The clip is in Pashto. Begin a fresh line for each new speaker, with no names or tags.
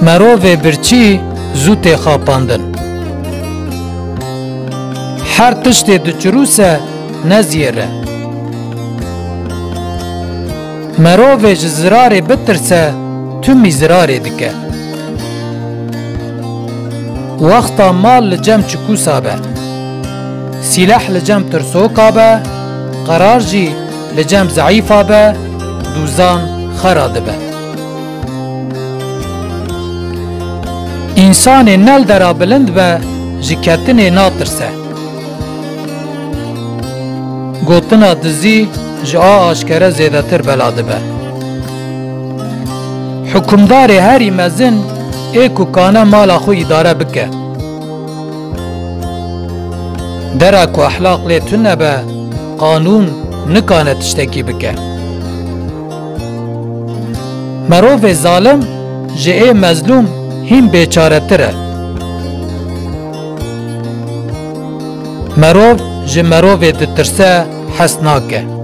مروف برچی زوت خاپاندن. هر تشت دچروسه نزیره. مروف جزرار بترسه تمی زرار دکه. وقتا مال لجم چکوسا به. سلاح لجم ترسوکا به. قرار جی لجم ضعیفا به. دوزان خراده به. انسان نل درا بلند به جکتن ناترسه. گوتنا دزی جا آشکره زیده تر بلاده به. حکمدار هری مزن ایکو کانه مالا خو اداره بکه. درک و احلاق لیتونه به قانون نکانه تشتکی بکه. مروف ظالم جه مظلوم هم بیچاره تره. مروف جه مروف دترسه حس ناکه.